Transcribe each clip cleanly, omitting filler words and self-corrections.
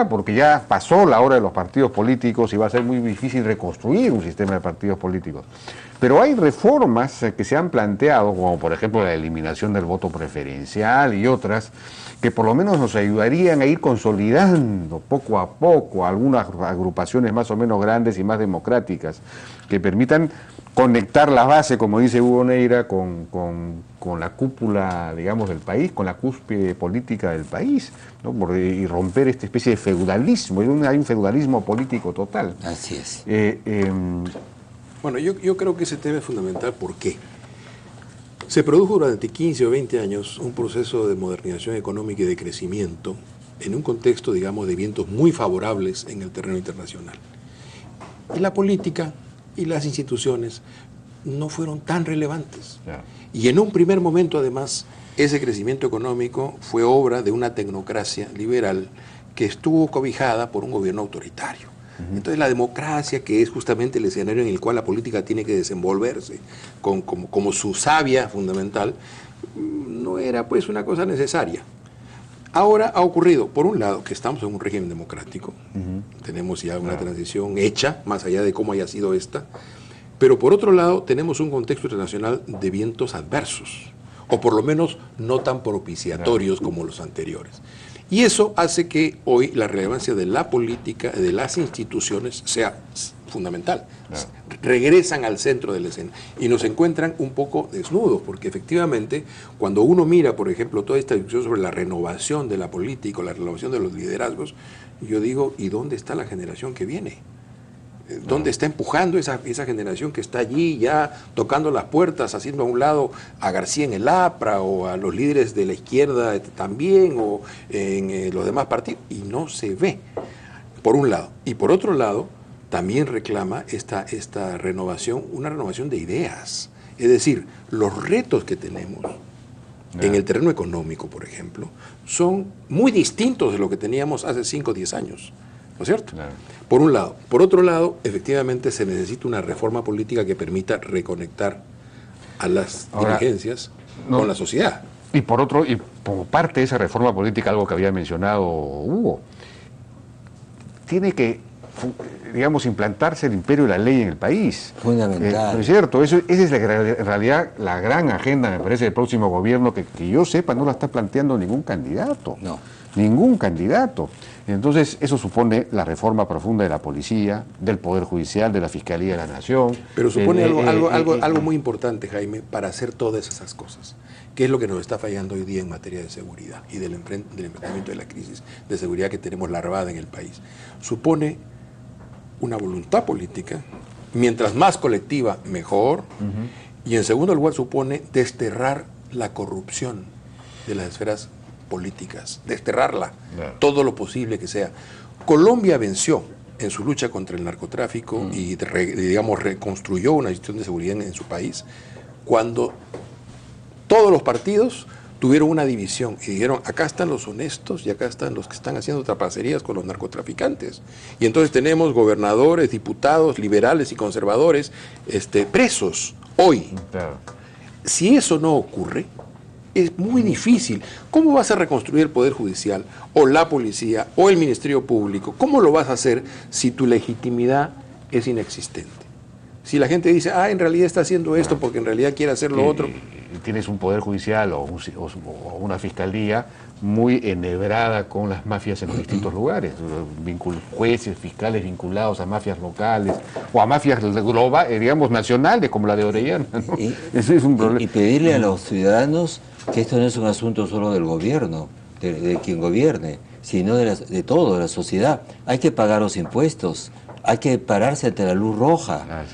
porque ya pasó la hora de los partidos políticos y va a ser muy difícil reconstruir un sistema de partidos políticos. Pero hay reformas que se han planteado, como por ejemplo la eliminación del voto preferencial y otras, que por lo menos nos ayudarían a ir consolidando poco a poco algunas agrupaciones más o menos grandes y más democráticas, que permitan conectar la base, como dice Hugo Neira, con la cúpula, digamos, del país, con la cúspide política del país, ¿no? Y romper esta especie de feudalismo. Hay un feudalismo político total. Así es. Bueno, yo creo que ese tema es fundamental. ¿Por qué? Se produjo durante 15 o 20 años un proceso de modernización económica y de crecimiento en un contexto, digamos, de vientos muy favorables en el terreno internacional. Y la política y las instituciones no fueron tan relevantes. Yeah. Y en un primer momento, además, ese crecimiento económico fue obra de una tecnocracia liberal que estuvo cobijada por un gobierno autoritario. Entonces la democracia, que es justamente el escenario en el cual la política tiene que desenvolverse como su savia fundamental, no era pues una cosa necesaria. Ahora ha ocurrido, por un lado, que estamos en un régimen democrático, tenemos ya una transición hecha, más allá de cómo haya sido esta, pero por otro lado tenemos un contexto internacional de vientos adversos, o por lo menos no tan propiciatorios como los anteriores. Y eso hace que hoy la relevancia de la política, de las instituciones, sea fundamental. Regresan al centro de la escena y nos encuentran un poco desnudos, porque efectivamente, cuando uno mira, por ejemplo, toda esta discusión sobre la renovación de la política, la renovación de los liderazgos, yo digo, ¿y dónde está la generación que viene? ¿Dónde está empujando esa generación que está allí ya tocando las puertas, haciendo a un lado a García en el APRA o a los líderes de la izquierda también o en los demás partidos? Y no se ve, por un lado. Y por otro lado, también reclama esta renovación, una renovación de ideas. Es decir, los retos que tenemos en el terreno económico, por ejemplo, son muy distintos de lo que teníamos hace 5 o 10 años. ¿No es cierto? Claro. Por un lado. Por otro lado, efectivamente se necesita una reforma política que permita reconectar a las dirigencias con la sociedad. Y por otro, y como parte de esa reforma política, algo que había mencionado Hugo, tiene que, digamos, implantarse el imperio de la ley en el país. Fundamental. ¿No es cierto? Esa es en realidad la gran agenda, me parece, del próximo gobierno, que yo sepa no la está planteando ningún candidato. No. Ningún candidato. Entonces, eso supone la reforma profunda de la policía, del Poder Judicial, de la Fiscalía de la Nación. Pero supone algo muy importante, Jaime, para hacer todas esas cosas. ¿Qué es lo que nos está fallando hoy día en materia de seguridad y del enfrentamiento de la crisis de seguridad que tenemos larvada en el país? Supone una voluntad política, mientras más colectiva, mejor. Y en segundo lugar, supone desterrar la corrupción de las esferas políticas, desterrarla, todo lo posible que sea. Colombia venció en su lucha contra el narcotráfico y, digamos, reconstruyó una institución de seguridad en su país cuando todos los partidos tuvieron una división y dijeron, acá están los honestos y acá están los que están haciendo trapacerías con los narcotraficantes. Y entonces tenemos gobernadores, diputados, liberales y conservadores presos hoy. Si eso no ocurre, es muy difícil. ¿Cómo vas a reconstruir el Poder Judicial o la policía o el Ministerio Público? ¿Cómo lo vas a hacer si tu legitimidad es inexistente? Si la gente dice, en realidad está haciendo esto porque en realidad quiere hacer lo otro. Tienes un Poder Judicial o una Fiscalía muy enhebrada con las mafias en los distintos lugares. Jueces, fiscales vinculados a mafias locales o a mafias digamos, nacionales, como la de Orellana, ¿no? Ese es un problema. Y pedirle a los ciudadanos que esto no es un asunto solo del gobierno, de quien gobierne, sino de todo, de la sociedad. Hay que pagar los impuestos, hay que pararse ante la luz roja,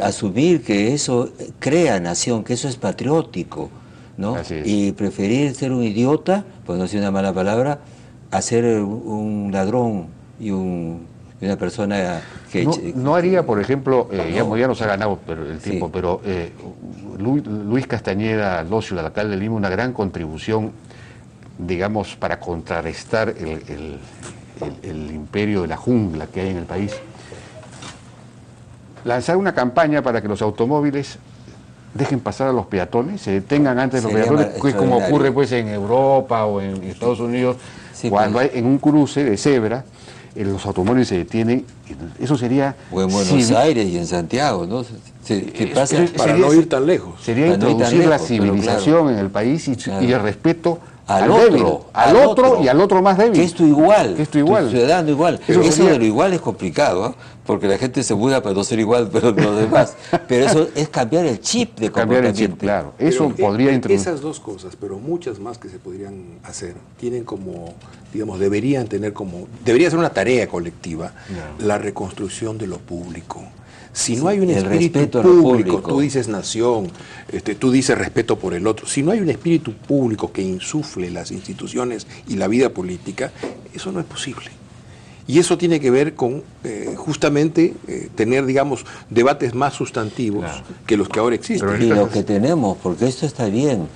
asumir que eso crea nación, que eso es patriótico, ¿no? Y preferir ser un idiota, por no decir una mala palabra, a ser un ladrón y una persona que... No haría, por ejemplo, ya nos ha ganado el tiempo, pero Luis Castañeda Locio, el alcalde de Lima, una gran contribución, digamos, para contrarrestar el imperio de la jungla que hay en el país. Lanzar una campaña para que los automóviles dejen pasar a los peatones, se detengan antes de los peatones, como ocurre pues en Europa o en Estados Unidos, Sí, cuando pues. hay en un cruce de cebra, los automóviles se detienen, eso sería... O en Buenos Aires y en Santiago, ¿no? Pasa, para no ir tan lejos. Sería Para no ir tan introducir la lejos, pero civilización claro. en el país y Claro. el respeto al débil, otro, al otro y al otro más débil. Que es tu igual. Que es tu igual. Tu ciudadano igual. Eso Eso sería- de lo igual es complicado, ¿eh? Porque la gente se muda para no ser igual, pero los demás. Pero eso es cambiar el chip de Cambiar el comportamiento. chip, claro. Eso Pero, podría introducir... Esas dos cosas, pero muchas más que se podrían hacer, tienen como, digamos, debería ser una tarea colectiva, la reconstrucción de lo público. Si no hay un el espíritu respeto a lo público, público. tú dices nación, tú dices respeto por el otro, si no hay un espíritu público que insufle las instituciones y la vida política, eso no es posible. Y eso tiene que ver con justamente tener, digamos, debates más sustantivos que los que ahora existen. Y lo que tenemos, porque esto está bien.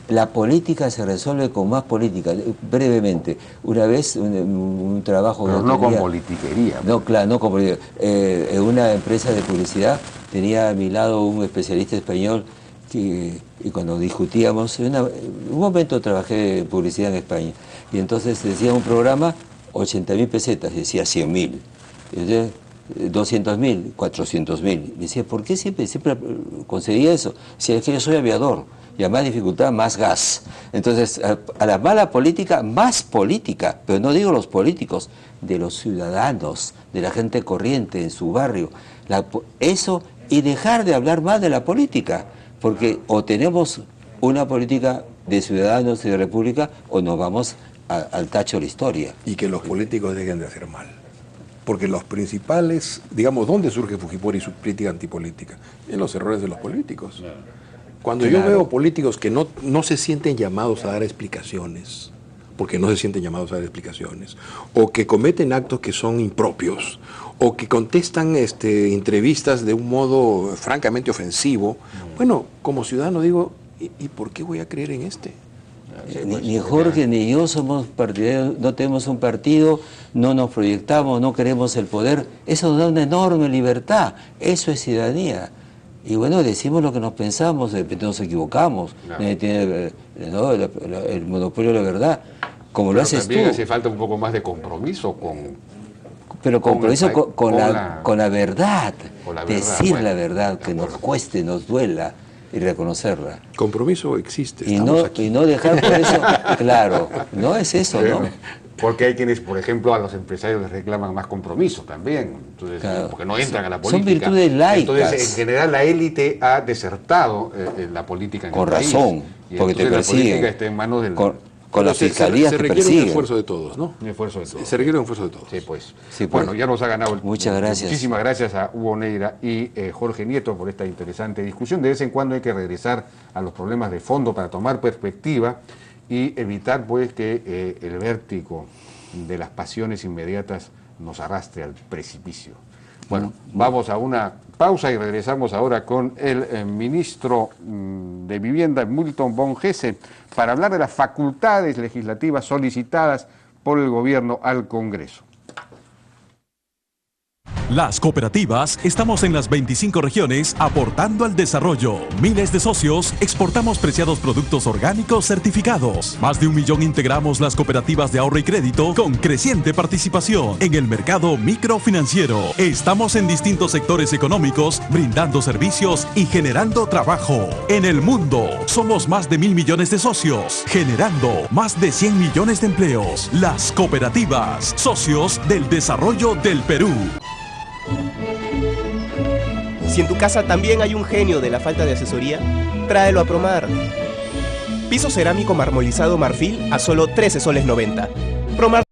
La política se resuelve con más política. Brevemente, una vez un trabajo... Pero que no con tenía- politiquería. No, claro, no con política. En una empresa de publicidad tenía a mi lado un especialista español y cuando discutíamos, un momento trabajé en publicidad en España, y entonces decía un programa 80.000 pesetas, decía 100.000. Entonces, 200.000, 400.000. Decía, ¿por qué siempre conseguía eso? Si es que yo soy aviador, y a más dificultad, más gas. Entonces, a la mala política, más política, pero no digo los políticos, de los ciudadanos, de la gente corriente en su barrio. Eso, y dejar de hablar más de la política, porque o tenemos una política de ciudadanos y de república, o nos vamos al tacho de la historia. Y que los políticos dejen de hacer mal. Porque los principales, digamos, ¿dónde surge Fujimori y su crítica antipolítica? En los errores de los políticos. Cuando yo veo políticos que no se sienten llamados a dar explicaciones, porque no se sienten llamados a dar explicaciones, o que cometen actos que son impropios, o que contestan entrevistas de un modo francamente ofensivo, bueno, como ciudadano digo, ¿y por qué voy a creer en este? Ni Jorge ni yo somos partidarios, no tenemos un partido, no nos proyectamos, no queremos el poder. Eso nos da una enorme libertad, eso es ciudadanía. Y bueno, decimos lo que nos pensamos, de repente nos equivocamos, nadie tiene el monopolio de la verdad, como lo haces tú. También hace falta un poco más de compromiso Pero compromiso con la verdad, con la verdad, decir bueno, la verdad, que nos cueste, nos duela, y reconocerla. Compromiso existe, Y estamos no, aquí. y no dejar por eso, claro, no es eso, ¿no? Porque hay quienes, por ejemplo, a los empresarios les reclaman más compromiso también, entonces, Claro. porque no entran a la Son política. virtudes laicas. Entonces, en general, la élite ha desertado en la política en Con el país. razón, Y porque te entonces la política persiguen. está en manos del Con las fiscalías se que requiere un persiguen. esfuerzo de todos, ¿no? un esfuerzo de todos. Se requiere un esfuerzo de todos. Sí, pues. Sí, pues. Bueno, ya nos ha ganado el Muchas gracias. Muchísimas gracias a Hugo Neira y Jorge Nieto por esta interesante discusión. De vez en cuando hay que regresar a los problemas de fondo para tomar perspectiva y evitar pues que el vértigo de las pasiones inmediatas nos arrastre al precipicio. Bueno, vamos a una pausa y regresamos ahora con el ministro de Vivienda, Milton von Hesse, para hablar de las facultades legislativas solicitadas por el gobierno al Congreso. Las cooperativas estamos en las 25 regiones aportando al desarrollo. Miles de socios exportamos preciados productos orgánicos certificados. Más de 1 millón integramos las cooperativas de ahorro y crédito con creciente participación en el mercado microfinanciero. Estamos en distintos sectores económicos brindando servicios y generando trabajo. En el mundo somos más de 1.000 millones de socios, generando más de 100 millones de empleos. Las cooperativas, socios del desarrollo del Perú. Si en tu casa también hay un genio de la falta de asesoría, tráelo a Promar. Piso cerámico marmolizado Marfil a solo 13 soles 90. Promar